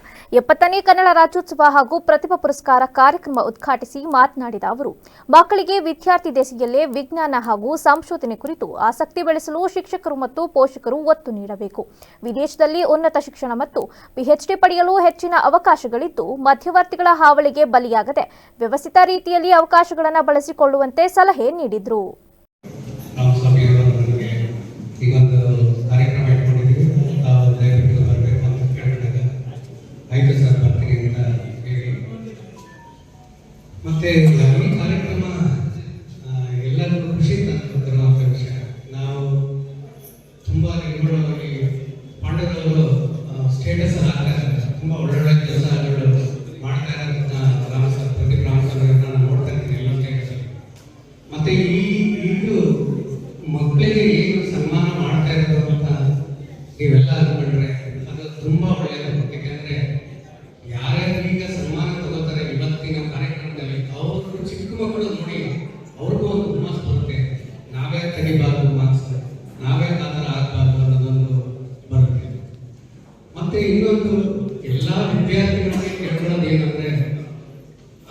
70ನೇ ಕನ್ನಡ ರಾಜ್ಯೋತ್ಸವ ಹಾಗೂ ಪ್ರತಿಭಾ ಪುರಸ್ಕಾರ ಕಾರ್ಯಕ್ರಮ ಉದ್ಘಾಟಿಸಿ ಮಾತನಾಡಿದ ಅವರು, ಮಕ್ಕಳಿಗೆ ವಿದ್ಯಾರ್ಥಿ ದೆಸೆಯಲ್ಲೇ ವಿಜ್ಞಾನ ಹಾಗೂ ಸಂಶೋಧನೆ ಕುರಿತು ಆಸಕ್ತಿ ಬೆಳೆಸಲು ಶಿಕ್ಷಕರು ಮತ್ತು ಪೋಷಕರು ಒತ್ತು ನೀಡಬೇಕು. ವಿದೇಶದಲ್ಲಿ ಉನ್ನತ ಶಿಕ್ಷಣ ಮತ್ತು PhD ಪಡೆಯಲು ಹೆಚ್ಚಿನ ಅವಕಾಶಗಳಿದ್ದು, ಮಧ್ಯವರ್ತಿಗಳ ಹಾವಳಿಗೆ ಬಲಿಯಾಗದೆ ವ್ಯವಸ್ಥಿತ ರೀತಿಯಲ್ಲಿ ಅವಕಾಶಗಳನ್ನು ಬಳಸಿಕೊಳ್ಳುವಂತೆ ಸಲಹೆ ನೀಡಿದರು. ಈಗೊಂದು ಕಾರ್ಯಕ್ರಮ ಇಟ್ಕೊಂಡಿದ್ದೀವಿ, ತಾವು ದಯವಿಟ್ಟು ಬರಬೇಕು ಅಂತ ಕೇಳಿದಾಗ ಆಯಿತು ಸರ್ ಬರ್ತೀನಿ ಅಂತ ಹೇಳಿ, ಮತ್ತು ಈ ಕಾರ್ಯಕ್ರಮ ಎಲ್ಲರಿಗೂ ಖುಷಿ ತರುವಂಥ ವಿಷಯ. ನಾವು ತುಂಬ ನಿಮ್ಮೊಳಗೆ ಪಾಂಡವರು ಸ್ಟೇಟಸ್ ಹಾಕ್ತಾ ಇದ್ದಾರೆ, ತುಂಬ ಒಳ್ಳೊಳ್ಳೆ ಕೆಲಸಗಳು ಮಾಡ್ತಾ ಇರೋದನ್ನ ಪ್ರದೀಪ್ ರಾಮಸ್ವಾಮಿ ನಾನು ನೋಡ್ತಾ ಇದ್ದೀನಿ ಎಲ್ಲ ಸ್ಟೇಟಸಲ್ಲಿ. ಮತ್ತು ಇದು ಮಕ್ಕಳಿಗೆ ಏನು ಸನ್ಮಾನ ಮಾಡ್ತಾ ಇರೋದು ಅಂತ ನೀವೆಲ್ಲ ಅಂದ್ಕೊಂಡ್ರೆ ಅದು ತುಂಬ ಒಳ್ಳೆಯದು. ಯಾಕೆಂದರೆ ಯಾರ್ಯಾರು ಈಗ ಸನ್ಮಾನ ತಗೋತಾರೆ ಇವತ್ತಿನ ಕಾರ್ಯಕ್ರಮದಲ್ಲಿ, ಅವರು ಚಿಕ್ಕ ಮಕ್ಕಳು ನೋಡಿ ಅವ್ರಿಗೂ ಒಂದು ಹುಮ್ಮಸ್ ಬರುತ್ತೆ. ನಾವೇ ತೆಗಿಬಾರ್ದು ಮಾರ್ಕ್ಸ್, ನಾವೇ ಆ ಥರ ಆಗಬಾರ್ದು ಅನ್ನೋದೊಂದು ಬರುತ್ತೆ. ಮತ್ತು ಇನ್ನೊಂದು ಎಲ್ಲ ವಿದ್ಯಾರ್ಥಿಗಳಿಗೆ ಕೇಳೋದು ಏನಂದರೆ,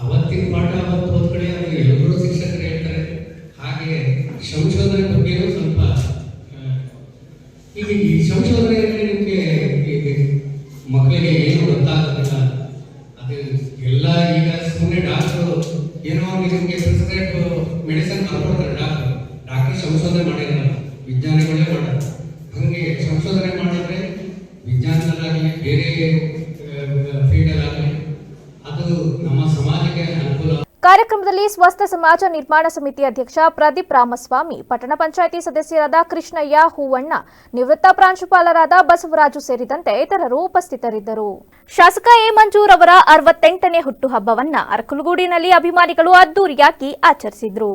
ಅವತ್ತಿನ ಪಾಠ ಅವತ್ತು ಓದ್ಕೊಳ್ಳಿ ಅದು ಎಲ್ಲರೂ ಶಿಕ್ಷಕರು ಹೇಳ್ತಾರೆ. ಹಾಗೆ ಸಂಶೋಧನೆ ಬಗ್ಗೆಯೂ ಸ್ವಲ್ಪ ಈಗ ಈ ಸಂಶೋಧನೆಯಲ್ಲಿ ನಿಮಗೆ ಮಕ್ಕಳಿಗೆ ಏನು ಗೊತ್ತಾಗೋದಿಲ್ಲ. ಅದು ಎಲ್ಲ ಈಗ ಸುಮ್ಮನೆ ಡಾಕ್ಟ್ರು ಏನೋ ನಿಮಗೆ ಪ್ರಿಸ್ಕ್ರೈಬ್ ಮೆಡಿಸಿನ್ ಬರ್ಕೊಡ್ತಾರೆ. ಡಾಕ್ಟರ್ ಸಂಶೋಧನೆ ಮಾಡಿರಲ್ಲ, ವಿಜ್ಞಾನಿಗಳೇ ಮಾಡೋದು. ಹಾಗೆ ಸಂಶೋಧನೆ ಮಾಡಿದ್ರೆ ವಿಜ್ಞಾನದಲ್ಲಾಗಲಿ ಬೇರೆ ಫೀಲ್ಡಲ್ಲಾಗಲಿ ಅದು ನಮ್ಮ ಸಮಾಜಕ್ಕೆ ಅನುಕೂಲ. ಕಾರ್ಯಕ್ರಮದಲ್ಲಿ ಸ್ವಸ್ಥ ಸಮಾಜ ನಿರ್ಮಾಣ ಸಮಿತಿ ಅಧ್ಯಕ್ಷ ಪ್ರದೀಪ್ ರಾಮಸ್ವಾಮಿ, ಪಟ್ಟಣ ಪಂಚಾಯಿತಿ ಸದಸ್ಯರಾದ ಕೃಷ್ಣಯ್ಯ, ಹೂವಣ್ಣ, ನಿವೃತ್ತ ಪ್ರಾಂಶುಪಾಲರಾದ ಬಸವರಾಜು ಸೇರಿದಂತೆ ಇತರರು ಉಪಸ್ಥಿತರಿದ್ದರು. ಶಾಸಕ ಎ ಮಂಜೂರ್ ಅವರ 68ನೇ ಹುಟ್ಟುಹಬ್ಬವನ್ನು ಅರಕಲಗೂಡಿನಲ್ಲಿ ಅಭಿಮಾನಿಗಳು ಅದ್ದೂರಿಯಾಗಿ ಆಚರಿಸಿದರು.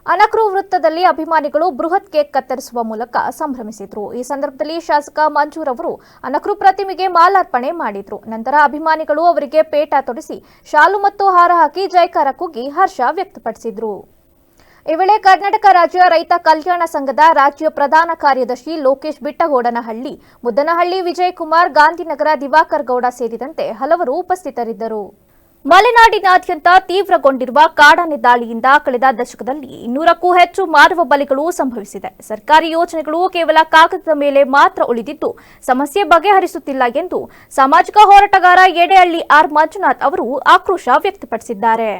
ಅನಕ್ರು ವೃತ್ತದಲ್ಲಿ ಅಭಿಮಾನಿಗಳು ಬೃಹತ್ ಕೇಕ್ ಕತ್ತರಿಸುವ ಮೂಲಕ ಸಂಭ್ರಮಿಸಿದ್ರು. ಈ ಸಂದರ್ಭದಲ್ಲಿ ಶಾಸಕ ಮಂಜೂರ್ ಅವರು ಅನಕ್ರು ಪ್ರತಿಮೆಗೆ ಮಾಲಾರ್ಪಣೆ ಮಾಡಿದ್ರು. ನಂತರ ಅಭಿಮಾನಿಗಳು ಅವರಿಗೆ ಪೇಟ ತೊಡಿಸಿ ಶಾಲು ಮತ್ತು ಹಾರ ಹಾಕಿ ಜೈಕಾರ ಕೂಗಿ ಹರ್ಷ ವ್ಯಕ್ತಪಡಿಸಿದ್ರು. ಈ ವೇಳೆ ಕರ್ನಾಟಕ ರಾಜ್ಯ ರೈತ ಕಲ್ಯಾಣ ಸಂಘದ ರಾಜ್ಯ ಪ್ರಧಾನ ಕಾರ್ಯದರ್ಶಿ ಲೋಕೇಶ್ ಬಿಟ್ಟಗೋಡನಹಳ್ಳಿ, ಮುದ್ದನಹಳ್ಳಿ ವಿಜಯಕುಮಾರ್, ಗಾಂಧಿನಗರ ದಿವಾಕರ್ ಗೌಡ ಸೇರಿದಂತೆ ಹಲವರು ಉಪಸ್ಥಿತರಿದ್ದರು. ಮಲೆನಾಡಿನಾದ್ಯಂತ ತೀವ್ರಗೊಂಡಿರುವ ಕಾಡಾನೆ ದಾಳಿಯಿಂದ ಕಳೆದ ದಶಕದಲ್ಲಿ 200ಕ್ಕೂ ಹೆಚ್ಚು ಮಾನವ ಬಲಿಗಳು ಸಂಭವಿಸಿದೆ. ಸರ್ಕಾರಿ ಯೋಜನೆಗಳು ಕೇವಲ ಕಾಗದದ ಮೇಲೆ ಮಾತ್ರ ಉಳಿದಿದ್ದು ಸಮಸ್ಯೆ ಬಗೆಹರಿಸುತ್ತಿಲ್ಲ ಎಂದು ಸಾಮಾಜಿಕ ಹೋರಾಟಗಾರ ಯಡೇಹಳ್ಳಿ ಆರ್ ಮಂಜುನಾಥ್ ಅವರು ಆಕ್ರೋಶ ವ್ಯಕ್ತಪಡಿಸಿದ್ದಾರೆ.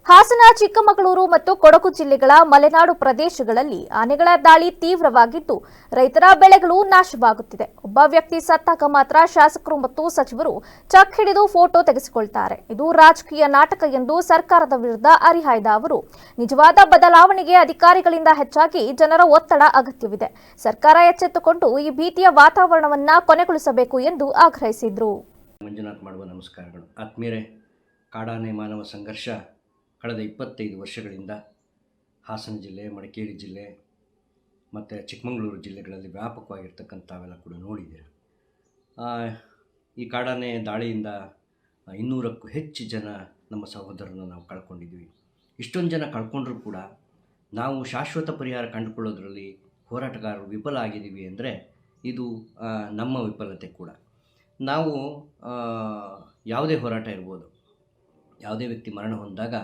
ಹಾಸನ, ಚಿಕ್ಕಮಗಳೂರು ಮತ್ತು ಕೊಡಗು ಜಿಲ್ಲೆಗಳ ಮಲೆನಾಡು ಪ್ರದೇಶಗಳಲ್ಲಿ ಆನೆಗಳ ದಾಳಿ ತೀವ್ರವಾಗಿದ್ದು ರೈತರ ಬೆಳೆಗಳು ನಾಶವಾಗುತ್ತಿದೆ. ಒಬ್ಬ ವ್ಯಕ್ತಿ ಸತ್ತಾಗ ಮಾತ್ರ ಶಾಸಕರು ಮತ್ತು ಸಚಿವರು ಚಕ್ ಹಿಡಿದು ಫೋಟೋ ತೆಗೆಸಿಕೊಳ್ತಾರೆ. ಇದು ರಾಜಕೀಯ ನಾಟಕ ಎಂದು ಸರ್ಕಾರದ ವಿರುದ್ಧ ಹರಿಹಾಯ್ದ ಅವರು, ನಿಜವಾದ ಬದಲಾವಣೆಗೆ ಅಧಿಕಾರಿಗಳಿಂದ ಹೆಚ್ಚಾಗಿ ಜನರ ಒತ್ತಡ ಅಗತ್ಯವಿದೆ. ಸರ್ಕಾರ ಎಚ್ಚೆತ್ತುಕೊಂಡು ಈ ಭೀತಿಯ ವಾತಾವರಣವನ್ನು ಕೊನೆಗೊಳಿಸಬೇಕು ಎಂದು ಆಗ್ರಹಿಸಿದರು. ಮಂಜುನಾಥ್ ಮಾಡುವ ನಮಸ್ಕಾರಗಳು. ಆತ್ಮೀಯರೇ, ಕಾಡಾನೆ ಮಾನವ ಸಂಘರ್ಷ ಕಳೆದ 25 ವರ್ಷಗಳಿಂದ ಹಾಸನ ಜಿಲ್ಲೆ, ಮಡಿಕೇರಿ ಜಿಲ್ಲೆ, ಮತ್ತು ಚಿಕ್ಕಮಗಳೂರು ಜಿಲ್ಲೆಗಳಲ್ಲಿ ವ್ಯಾಪಕವಾಗಿರ್ತಕ್ಕಂಥವೆಲ್ಲ ಕೂಡ ನೋಡಿದ್ದೀರ. ಈ ಕಾಡಾನೆ ದಾಳಿಯಿಂದ 200ಕ್ಕೂ ಹೆಚ್ಚು ಜನ ನಮ್ಮ ಸಹೋದರರನ್ನು ನಾವು ಕಳ್ಕೊಂಡಿದ್ವಿ. ಇಷ್ಟೊಂದು ಜನ ಕಳ್ಕೊಂಡ್ರೂ ಕೂಡ ನಾವು ಶಾಶ್ವತ ಪರಿಹಾರ ಕಂಡುಕೊಳ್ಳೋದ್ರಲ್ಲಿ ಹೋರಾಟಗಾರರು ವಿಫಲ ಆಗಿದ್ದೀವಿ ಅಂದರೆ ಇದು ನಮ್ಮ ವಿಫಲತೆ ಕೂಡ. ನಾವು ಯಾವುದೇ ಹೋರಾಟ ಇರ್ಬೋದು, ಯಾವುದೇ ವ್ಯಕ್ತಿ ಮರಣ ಹೊಂದಾಗ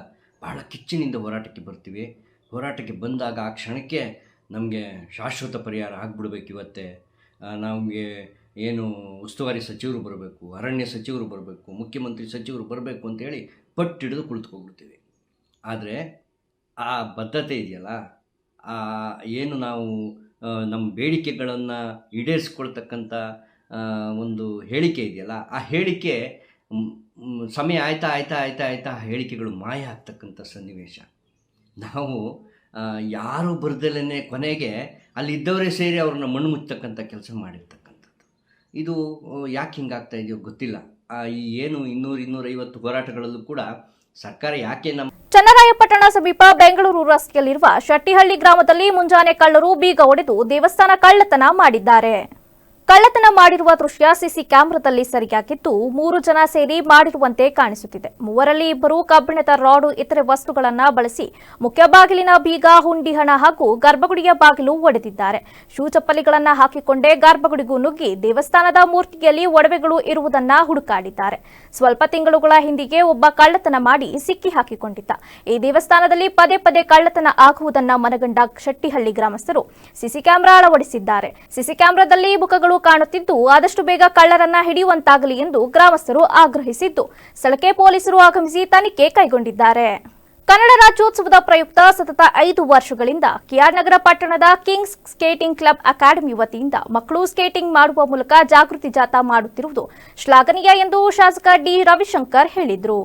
ಬಹಳ ಕಿಚ್ಚಿನಿಂದ ಹೋರಾಟಕ್ಕೆ ಬರ್ತೀವಿ. ಹೋರಾಟಕ್ಕೆ ಬಂದಾಗ ಆ ಕ್ಷಣಕ್ಕೆ ನಮಗೆ ಶಾಶ್ವತ ಪರಿಹಾರ ಆಗಿಬಿಡ್ಬೇಕು. ಇವತ್ತೇ ನಮಗೆ ಏನು ಉಸ್ತುವಾರಿ ಸಚಿವರು ಬರಬೇಕು, ಅರಣ್ಯ ಸಚಿವರು ಬರಬೇಕು, ಮುಖ್ಯಮಂತ್ರಿ ಸಚಿವರು ಬರಬೇಕು ಅಂತೇಳಿ ಪಟ್ಟಿಡಿದು ಕುಳಿತುಕೊಂಡ್ಬಿಡ್ತೀವಿ. ಆದರೆ ಆ ಬದ್ಧತೆ ಇದೆಯಲ್ಲ, ಏನು ನಾವು ನಮ್ಮ ಬೇಡಿಕೆಗಳನ್ನು ಈಡೇರಿಸ್ಕೊಳ್ತಕ್ಕಂಥ ಒಂದು ಹೇಳಿಕೆ ಇದೆಯಲ್ಲ, ಆ ಹೇಳಿಕೆ ಸಮಯ ಆಯ್ತಾ ಹೇಳಿಕೆಗಳು ಮಾಯ ಆಗ್ತಕ್ಕಂಥ ಸನ್ನಿವೇಶ. ನಾವು ಯಾರು ಬರ್ದಲೇ ಕೊನೆಗೆ ಅಲ್ಲಿದ್ದವರೇ ಸೇರಿ ಅವ್ರನ್ನ ಮಣ್ಣು ಮುಚ್ಚತಕ್ಕಂಥ ಕೆಲಸ ಮಾಡಿರ್ತಕ್ಕಂಥದ್ದು. ಇದು ಯಾಕೆ ಹಿಂಗಾಗ್ತಾ ಇದೆಯೋ ಗೊತ್ತಿಲ್ಲ. ಈ ಏನು 200-250 ಹೋರಾಟಗಳಲ್ಲೂ ಕೂಡ ಸರ್ಕಾರ ಯಾಕೆ ನಮ್ಮ ಚನ್ನರಾಯಪಟ್ಟಣ ಸಮೀಪ ಬೆಂಗಳೂರು ರಸ್ತೆಯಲ್ಲಿರುವ ಶೆಟ್ಟಿಹಳ್ಳಿ ಗ್ರಾಮದಲ್ಲಿ ಮುಂಜಾನೆ ಕಳ್ಳರು ಬೀಗ ಒಡೆದು ದೇವಸ್ಥಾನ ಕಳ್ಳತನ ಮಾಡಿದ್ದಾರೆ. ಕಳ್ಳತನ ಮಾಡಿರುವ ದೃಶ್ಯ ಸಿಸಿ ಕ್ಯಾಮೆರಾದಲ್ಲಿ ಸೆರೆಯಾಗಿದ್ದು 3 ಜನ ಸೇರಿ ಮಾಡಿರುವಂತೆ ಕಾಣಿಸುತ್ತಿದೆ. ಮೂವರಲ್ಲಿ ಇಬ್ಬರು ಕಬ್ಬಿಣದ ರಾಡು ಇತರೆ ವಸ್ತುಗಳನ್ನು ಬಳಸಿ ಮುಖ್ಯ ಬಾಗಿಲಿನ ಬೀಗ, ಹುಂಡಿ ಹಣ ಹಾಗೂ ಗರ್ಭಗುಡಿಯ ಬಾಗಿಲು ಒಡೆದಿದ್ದಾರೆ. ಶೂ ಚಪ್ಪಲಿಗಳನ್ನು ಹಾಕಿಕೊಂಡೇ ಗರ್ಭಗುಡಿಗೂ ನುಗ್ಗಿ ದೇವಸ್ಥಾನದ ಮೂರ್ತಿಯಲ್ಲಿ ಒಡವೆಗಳು ಇರುವುದನ್ನ ಹುಡುಕಾಡಿದ್ದಾರೆ. ಸ್ವಲ್ಪ ತಿಂಗಳುಗಳ ಹಿಂದಿಗೆ ಒಬ್ಬ ಕಳ್ಳತನ ಮಾಡಿ ಸಿಕ್ಕಿ ಹಾಕಿಕೊಂಡಿದ್ದ. ಈ ದೇವಸ್ಥಾನದಲ್ಲಿ ಪದೇ ಪದೇ ಕಳ್ಳತನ ಆಗುವುದನ್ನ ಮನಗಂಡ ಶೆಟ್ಟಿಹಳ್ಳಿ ಗ್ರಾಮಸ್ಥರು ಸಿಸಿ ಕ್ಯಾಮೆರಾ ಅಳವಡಿಸಿದ್ದಾರೆ. ಸಿಸಿ ಕ್ಯಾಮೆರಾದಲ್ಲಿ ಮುಖಗಳು ಕಾಣುತ್ತಿದ್ದು ಆದಷ್ಟು ಬೇಗ ಕಳ್ಳರನ್ನ ಹಿಡಿಯುವಂತಾಗಲಿ ಎಂದು ಗ್ರಾಮಸ್ಥರು ಆಗ್ರಹಿಸಿದ್ದು, ಸ್ಥಳಕ್ಕೆ ಪೊಲೀಸರು ಆಗಮಿಸಿ ತನಿಖೆ ಕೈಗೊಂಡಿದ್ದಾರೆ. ಕನ್ನಡ ರಾಜ್ಯೋತ್ಸವದ ಪ್ರಯುಕ್ತ ಸತತ 5 ವರ್ಷಗಳಿಂದ ಕೆಆರ್ ನಗರ ಪಟ್ಟಣದ ಕಿಂಗ್ಸ್ ಸ್ಕೇಟಿಂಗ್ ಕ್ಲಬ್ ಅಕಾಡೆಮಿ ವತಿಯಿಂದ ಮಕ್ಕಳು ಸ್ಕೇಟಿಂಗ್ ಮಾಡುವ ಮೂಲಕ ಜಾಗೃತಿ ಜಾಥಾ ಮಾಡುತ್ತಿರುವುದು ಶ್ಲಾಘನೀಯ ಎಂದು ಶಾಸಕ ಡಿ ರವಿಶಂಕರ್ ಹೇಳಿದರು.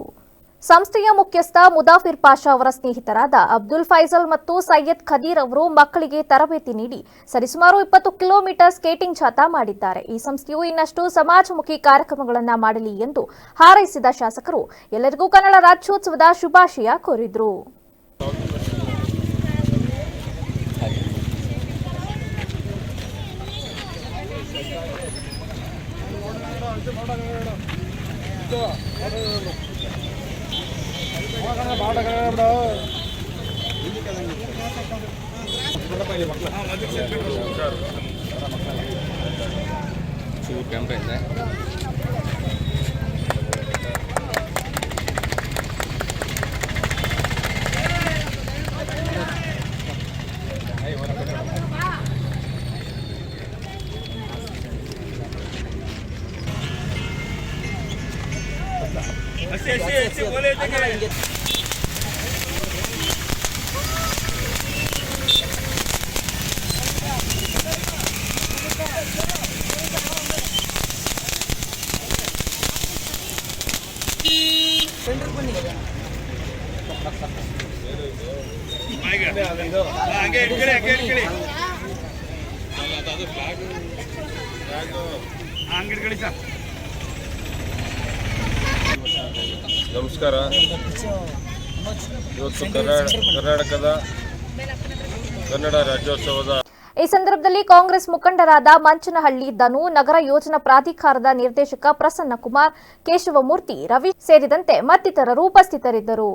ಸಂಸ್ಥೆಯ ಮುಖ್ಯಸ್ಥ ಮುದಾಫಿರ್ ಪಾಷಾ ಅವರ ಸ್ನೇಹಿತರಾದ ಅಬ್ದುಲ್ ಫೈಜಲ್ ಮತ್ತು ಸೈಯದ್ ಖದೀರ್ ಅವರು ಮಕ್ಕಳಿಗೆ ತರಬೇತಿ ನೀಡಿ ಸರಿಸುಮಾರು 20 ಕಿಲೋಮೀಟರ್ ಸ್ಕೇಟಿಂಗ್ ಜಾಥಾ ಮಾಡಿದ್ದಾರೆ. ಈ ಸಂಸ್ಥೆಯು ಇನ್ನಷ್ಟು ಸಮಾಜಮುಖಿ ಕಾರ್ಯಕ್ರಮಗಳನ್ನು ಮಾಡಲಿ ಎಂದು ಹಾರೈಸಿದ ಶಾಸಕರು ಎಲ್ಲರಿಗೂ ಕನ್ನಡ ರಾಜ್ಯೋತ್ಸವದ ಶುಭಾಶಯ ಕೋರಿದರು. ನಮಸ್ಕಾರ. ಇವತ್ತು ಕರ್ನಾಟಕದ ಕನ್ನಡ ರಾಜ್ಯೋತ್ಸವದ ಈ ಸಂದರ್ಭದಲ್ಲಿ ಕಾಂಗ್ರೆಸ್ ಮುಖಂಡರಾದ ಮಂಚನಹಳ್ಳಿ ಧನು, ನಗರ ಯೋಜನಾ ಪ್ರಾಧಿಕಾರದ ನಿರ್ದೇಶಕ ಪ್ರಸನ್ನ ಕುಮಾರ್, ಕೇಶವಮೂರ್ತಿ, ರವಿ ಸೇರಿದಂತೆ ಮತ್ತಿತರರು ಉಪಸ್ಥಿತರಿದ್ದರು.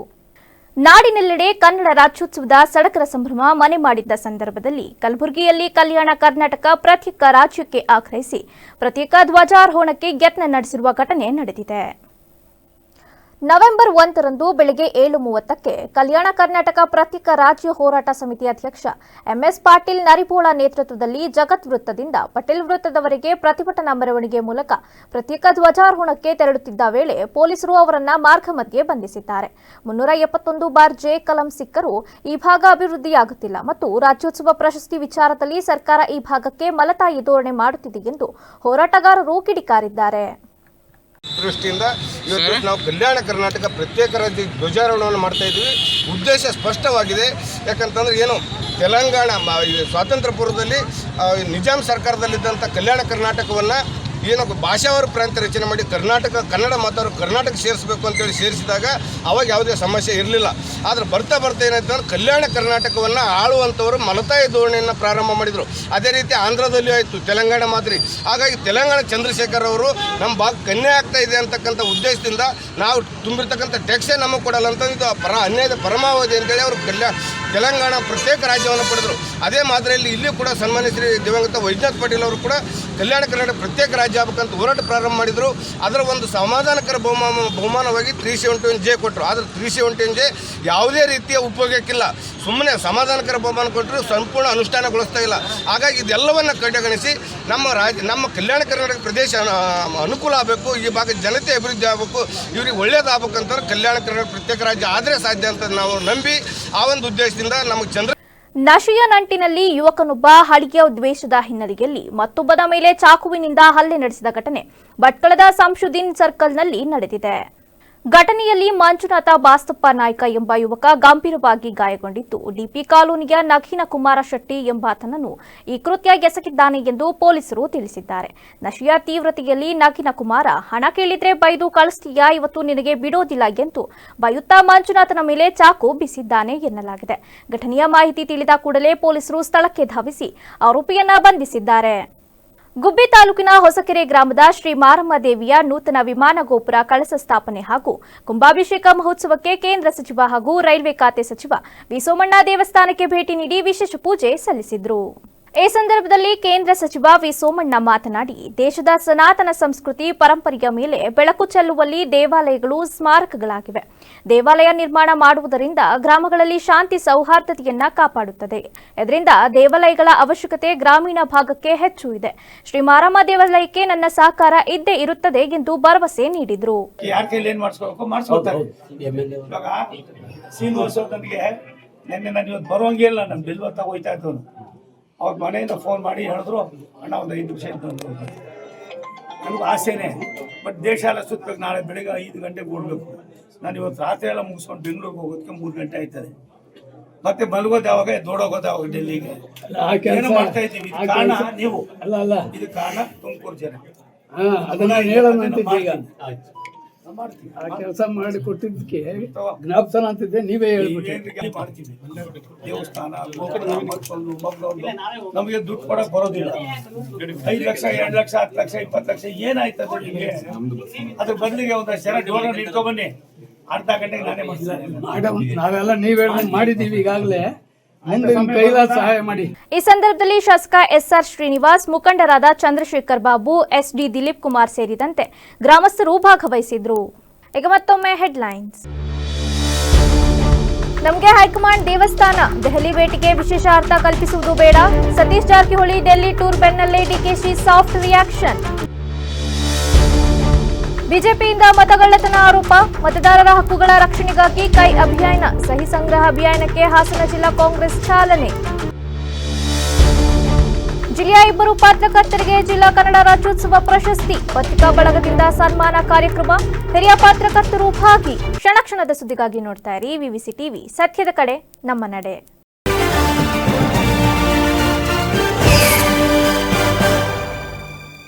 ನಾಡಿನೆಲ್ಲೆಡೆ ಕನ್ನಡ ರಾಜ್ಯೋತ್ಸವದ ಸಡಗರ ಸಂಭ್ರಮ ಮನೆ ಮಾಡಿದ್ದ ಸಂದರ್ಭದಲ್ಲಿ ಕಲಬುರಗಿಯಲ್ಲಿ ಕಲ್ಯಾಣ ಕರ್ನಾಟಕ ಪ್ರತ್ಯೇಕ ರಾಜ್ಯಕ್ಕೆ ಆಗ್ರಹಿಸಿ ಪ್ರತ್ಯೇಕ ಧ್ವಜಾರೋಹಣಕ್ಕೆ ಯತ್ನ ನಡೆಸಿರುವ ಘಟನೆ ನಡೆದಿದೆ. ನವೆಂಬರ್ 1ರಂದು ಬೆಳಗ್ಗೆ 7:30ಕ್ಕೆ ಕಲ್ಯಾಣ ಕರ್ನಾಟಕ ಪ್ರತ್ಯೇಕ ರಾಜ್ಯ ಹೋರಾಟ ಸಮಿತಿ ಅಧ್ಯಕ್ಷ ಎಂಎಸ್ ಪಾಟೀಲ್ ನರಿಬೋಳ ನೇತೃತ್ವದಲ್ಲಿ ಜಗತ್ ವೃತ್ತದಿಂದ ಪಟೇಲ್ ವೃತ್ತದವರೆಗೆ ಪ್ರತಿಭಟನಾ ಮೆರವಣಿಗೆ ಮೂಲಕ ಪ್ರತ್ಯೇಕ ಧ್ವಜಾರೋಹಣಕ್ಕೆ ತೆರಳುತ್ತಿದ್ದ ವೇಳೆ ಪೊಲೀಸರು ಅವರನ್ನ ಮಾರ್ಗ ಮಧ್ಯೆ ಬಂಧಿಸಿದ್ದಾರೆ. 371(ಜೆ) ಕಲಂ ಸಿಕ್ಕರೂ ಈ ಭಾಗ ಅಭಿವೃದ್ಧಿಯಾಗುತ್ತಿಲ್ಲ ಮತ್ತು ರಾಜ್ಯೋತ್ಸವ ಪ್ರಶಸ್ತಿ ವಿಚಾರದಲ್ಲಿ ಸರ್ಕಾರ ಈ ಭಾಗಕ್ಕೆ ಮಲತಾಯಿ ಧೋರಣೆ ಮಾಡುತ್ತಿದೆ ಎಂದು ಹೋರಾಟಗಾರರು ಕಿಡಿಕಾರಿದ್ದಾರೆ. ದೃಷ್ಟಿಯಿಂದ ಇವತ್ತು ನಾವು ಕಲ್ಯಾಣ ಕರ್ನಾಟಕ ಪ್ರತ್ಯೇಕ ರಾಜ್ಯ ಧ್ವಜಾರೋಹಣವನ್ನು ಮಾಡ್ತಾ ಇದ್ದೀವಿ. ಉದ್ದೇಶ ಸ್ಪಷ್ಟವಾಗಿದೆ. ಯಾಕಂತಂದ್ರೆ ಏನು ಸ್ವಾತಂತ್ರ್ಯ ಪೂರ್ವದಲ್ಲಿ ನಿಜಾಂ ಸರ್ಕಾರದಲ್ಲಿದ್ದಂಥ ಕಲ್ಯಾಣ ಕರ್ನಾಟಕವನ್ನು ಏನು ಭಾಷಾವಾರು ಪ್ರಾಂತ್ಯ ರಚನೆ ಮಾಡಿ ಕನ್ನಡ ಮಾತಾಡೋ ಕರ್ನಾಟಕ ಸೇರಿಸಬೇಕು ಅಂತೇಳಿ ಸೇರಿಸಿದಾಗ ಅವಾಗ ಯಾವುದೇ ಸಮಸ್ಯೆ ಇರಲಿಲ್ಲ. ಆದರೆ ಬರ್ತಾ ಏನಾಯ್ತು ಕಲ್ಯಾಣ ಕರ್ನಾಟಕವನ್ನು ಆಳುವಂಥವರು ಮಲತಾಯಿ ಧೋರಣೆಯನ್ನು ಪ್ರಾರಂಭ ಮಾಡಿದರು. ಅದೇ ರೀತಿ ಆಂಧ್ರದಲ್ಲಿಯೂ ಆಯಿತು, ತೆಲಂಗಾಣ ಮಾದರಿ. ಹಾಗಾಗಿ ತೆಲಂಗಾಣ ಚಂದ್ರಶೇಖರ್ ಅವರು ನಮ್ಮ ಭಾಗ ಕನ್ಯೆ ಆಗ್ತಾ ಇದೆ ಅಂತಕ್ಕಂಥ ಉದ್ದೇಶದಿಂದ ನಾವು ತುಂಬಿರ್ತಕ್ಕಂಥ ಟ್ಯಾಕ್ಸೇ ನಮಗೆ ಕೊಡಲ್ಲ ಅಂತ ಇದು ಅನ್ಯಾಯದ ಪರಮಾವಧಿ ಅಂತೇಳಿ ಅವರು ತೆಲಂಗಾಣ ಪ್ರತ್ಯೇಕ ರಾಜ್ಯವನ್ನು ಪಡೆದರು. ಅದೇ ಮಾದರಿಯಲ್ಲಿ ಇಲ್ಲಿ ಕೂಡ ಸನ್ಮಾನ್ಯ ಶ್ರೀ ದಿವಂಗತ ವೈಜನಾಥ್ ಪಾಟೀಲ್ ಅವರು ಕೂಡ ಕಲ್ಯಾಣ ಕರ್ನಾಟಕ ಪ್ರತ್ಯೇಕ ರಾಜ್ಯ ಆಗಬೇಕಂತ ಹೋರಾಟ ಪ್ರಾರಂಭ ಮಾಡಿದರು. ಅದರ ಒಂದು ಸಮಾಧಾನಕರ ಬಹುಮಾನವಾಗಿ 371J ಕೊಟ್ಟರು. ಆದರೆ 371J ಯಾವುದೇ ರೀತಿಯ ಉಪಯೋಗಕ್ಕಿಲ್ಲ. ಸುಮ್ಮನೆ ಸಮಾಧಾನಕರ ಬಹುಮಾನ ಕೊಟ್ಟರು, ಸಂಪೂರ್ಣ ಅನುಷ್ಠಾನಗೊಳಿಸ್ತಾ ಇಲ್ಲ. ಹಾಗಾಗಿ ಇದೆಲ್ಲವನ್ನು ಕಡೆಗಣಿಸಿ ನಮ್ಮ ಕಲ್ಯಾಣ ಕರ್ನಾಟಕ ಪ್ರದೇಶ ಅನುಕೂಲ ಆಗಬೇಕು, ಈ ಭಾಗದ ಜನತೆ ಅಭಿವೃದ್ಧಿ ಆಗಬೇಕು, ಇವ್ರಿಗೆ ಒಳ್ಳೇದಾಗಬೇಕಂತಂದ್ರೆ ಕಲ್ಯಾಣ ಕರ್ನಾಟಕ ಪ್ರತ್ಯೇಕ ರಾಜ್ಯ ಆದರೆ ಸಾಧ್ಯ ಅಂತ ನಾವು ನಂಬಿ ಆ ಒಂದು ಉದ್ದೇಶದಿಂದ ನಮಗೆ ನಶೆಯ ನಂಟಿನಲ್ಲಿ ಯುವಕನೊಬ್ಬ ಹಳಿಯ ದ್ವೇಷದ ಹಿನ್ನೆಲೆಯಲ್ಲಿ ಮತ್ತೊಬ್ಬನ ಮೇಲೆ ಚಾಕುವಿನಿಂದ ಹಲ್ಲೆ ನಡೆಸಿದ ಘಟನೆ ಭಟ್ಕಳದ ಸಂಶುದ್ದೀನ್ ಸರ್ಕಲ್ನಲ್ಲಿ ನಡೆದಿದೆ. ಘಟನೆಯಲ್ಲಿ ಮಂಜುನಾಥ ಬಾಸ್ತಪ್ಪ ನಾಯ್ಕ ಎಂಬ ಯುವಕ ಗಂಭೀರವಾಗಿ ಗಾಯಗೊಂಡಿದ್ದು, ಡಿಪಿ ಕಾಲೋನಿಯ ನಗೀನ ಕುಮಾರ ಶೆಟ್ಟಿ ಎಂಬಾತನನ್ನು ಈ ಕೃತ್ಯ ಎಸಗಿದ್ದಾನೆ ಎಂದು ಪೊಲೀಸರು ತಿಳಿಸಿದ್ದಾರೆ. ನಶೆಯ ತೀವ್ರತೆಯಲ್ಲಿ ನಗೀನ ಕುಮಾರ ಹಣ ಕೇಳಿದ್ರೆ ಬೈದು ಕಳಿಸ್ತೀಯಾ, ಇವತ್ತು ನಿನಗೆ ಬಿಡೋದಿಲ್ಲ ಎಂದು ಬೈಯುತ್ತಾ ಮಂಜುನಾಥನ ಮೇಲೆ ಚಾಕು ಬೀಸಿದ್ದಾನೆ ಎನ್ನಲಾಗಿದೆ. ಘಟನೆಯ ಮಾಹಿತಿ ತಿಳಿದ ಕೂಡಲೇ ಪೊಲೀಸರು ಸ್ಥಳಕ್ಕೆ ಧಾವಿಸಿ ಆರೋಪಿಯನ್ನ ಬಂಧಿಸಿದ್ದಾರೆ. ಗುಬ್ಬಿ ತಾಲೂಕಿನ ಹೊಸಕೆರೆ ಗ್ರಾಮದ ಶ್ರೀ ಮಾರಮ್ಮ ದೇವಿಯ ನೂತನ ವಿಮಾನ ಗೋಪುರ ಕಳಸ ಸ್ಥಾಪನೆ ಹಾಗೂ ಕುಂಭಾಭಿಷೇಕ ಮಹೋತ್ಸವಕ್ಕೆ ಕೇಂದ್ರ ಸಚಿವ ಹಾಗೂ ರೈಲ್ವೆ ಖಾತೆ ಸಚಿವ ವಿ ಸೋಮಣ್ಣ ದೇವಸ್ಥಾನಕ್ಕೆ ಭೇಟಿ ನೀಡಿ ವಿಶೇಷ ಪೂಜೆ ಸಲ್ಲಿಸಿದರು. ಈ ಸಂದರ್ಭದಲ್ಲಿ ಕೇಂದ್ರ ಸಚಿವ ವಿ ಸೋಮಣ್ಣ ಮಾತನಾಡಿ, ದೇಶದ ಸನಾತನ ಸಂಸ್ಕೃತಿ ಪರಂಪರೆಯ ಮೇಲೆ ಬೆಳಕು ಚೆಲ್ಲುವಲ್ಲಿ ದೇವಾಲಯಗಳು ಸ್ಮಾರಕಗಳಾಗಿವೆ. ದೇವಾಲಯ ನಿರ್ಮಾಣ ಮಾಡುವುದರಿಂದ ಗ್ರಾಮಗಳಲ್ಲಿ ಶಾಂತಿ ಸೌಹಾರ್ದತೆಯನ್ನ ಕಾಪಾಡುತ್ತದೆ. ಇದರಿಂದ ದೇವಾಲಯಗಳ ಅವಶ್ಯಕತೆ ಗ್ರಾಮೀಣ ಭಾಗಕ್ಕೆ ಹೆಚ್ಚು ಇದೆ. ಶ್ರೀ ಮಾರಮ್ಮ ದೇವಾಲಯಕ್ಕೆ ನನ್ನ ಸಹಕಾರ ಇದ್ದೇ ಇರುತ್ತದೆ ಎಂದು ಭರವಸೆ ನೀಡಿದರು. ಅವ್ರ ಮನೆಯಿಂದ ಫೋನ್ ಮಾಡಿ ಹೇಳಿದ್ರು, ಅಣ್ಣ ಒಂದು 5 ನಿಮಿಷ ಇದ್ದು ನನಗೂ ಆಸೆನೇ. ಬಟ್ ದೇಶ ಎಲ್ಲ ಸುತ್ತಬೇಕು, ನಾಳೆ ಬೆಳಿಗ್ಗೆ 5 ಗಂಟೆಗೆ ಓಡಬೇಕು. ನಾನು ಇವತ್ತು ರಾತ್ರಿ ಎಲ್ಲ ಮುಗಿಸ್ಕೊಂಡು ಬೆಂಗಳೂರಿಗೆ ಹೋಗೋದಕ್ಕೆ 3 ಗಂಟೆ ಆಯ್ತದೆ. ಮತ್ತೆ ಮಲಗೋದು ಯಾವಾಗ, ದೊಡ್ಡೋಗೋದು ಯಾವಾಗ ಡೆಲ್ಲಿಗೆ ಏನೋ ಮಾಡ್ತಾ ಇದ್ದೀವಿ. ಕಾರಣ ನೀವು ಅಲ್ಲ, ಇದು ಕಾರಣ ತುಮಕೂರು ಜನ. ಆ ಕೆಲಸ ಮಾಡಿ ಕೊಟ್ಟಿದ್ದಕ್ಕೆ ಜ್ಞಾಪನ ಅಂತಿದ್ದೆ, ನೀವೇ ಮಾಡ್ತೀವಿ. ದೇವಸ್ಥಾನ ನಮಗೆ ದುಡ್ಡು ಕೊಡಕ್ ಬರೋದಿಲ್ಲ. 5 ಲಕ್ಷ 2 ಲಕ್ಷ 10 ಲಕ್ಷ 20 ಲಕ್ಷ ಏನಾಯ್ತದೆ ನಿಮಗೆ? ಅದ್ರ ಬದಲಿಗೆ ಒಂದಷ್ಟು ಜನ ಡೋನರ್ ಇಟ್ಕೊಬನ್ನಿ, ಅರ್ಧ ಗಂಟೆಗೆ ನಾನೇ ಮಾಡ್ತೀನಿ. ನಾವೆಲ್ಲ ನೀವ್ ಮಾಡಿದೀವಿ ಈಗಾಗಲೇ, ಸಹಾಯ ಮಾಡಿ. ಈ ಸಂದರ್ಭದಲ್ಲಿ ಶಾಸಕ SR ಶ್ರೀನಿವಾಸ್, ಮುಖಂಡರಾದ ಚಂದ್ರಶೇಖರ್ ಬಾಬು, SD ದಿಲೀಪ್ ಕುಮಾರ್ ಸೇರಿದಂತೆ ಗ್ರಾಮಸ್ಥರು ಭಾಗವಹಿಸಿದ್ರು. ಈಗ ಮತ್ತೊಮ್ಮೆ ಹೆಡ್ಲೈನ್ಸ್. ನಮಗೆ ಹೈಕಮಾಂಡ್ ದೇವಸ್ಥಾನ, ದೆಹಲಿ ಭೇಟಿಗೆ ವಿಶೇಷ ಅರ್ಥ ಕಲ್ಪಿಸುವುದು ಬೇಡ. ಸತೀಶ್ ಜಾರಕಿಹೊಳಿ ಡೆಲ್ಲಿ ಟೂರ್ ಬೆನ್ನಲ್ಲೇ DKಶಿ ಸಾಫ್ಟ್ ರಿಯಾಕ್ಷನ್. ಬಿಜೆಪಿಯಿಂದ ಮತಗಳ್ಳತನ ಆರೋಪ, ಮತದಾರರ ಹಕ್ಕುಗಳ ರಕ್ಷಣೆಗಾಗಿ ಕೈ ಅಭಿಯಾನ, ಸಹಿ ಸಂಗ್ರಹ ಅಭಿಯಾನಕ್ಕೆ ಹಾಸನ ಜಿಲ್ಲಾ ಕಾಂಗ್ರೆಸ್ ಚಾಲನೆ. ಜಿಲ್ಲೆಯ 2 ಪತ್ರಕರ್ತರಿಗೆ ಜಿಲ್ಲಾ ಕನ್ನಡ ರಾಜ್ಯೋತ್ಸವ ಪ್ರಶಸ್ತಿ, ಪತ್ರಿಕಾ ಬಳಗದಿಂದ ಸನ್ಮಾನ ಕಾರ್ಯಕ್ರಮ, ಹಿರಿಯ ಪತ್ರಕರ್ತರು ಭಾಗಿ. ಕ್ಷಣ ಕ್ಷಣದ ಸುದ್ದಿಗಾಗಿ ನೋಡ್ತಾ ಇರಿ VVC TV, ಸತ್ಯದ ಕಡೆ ನಮ್ಮ ನಡೆ.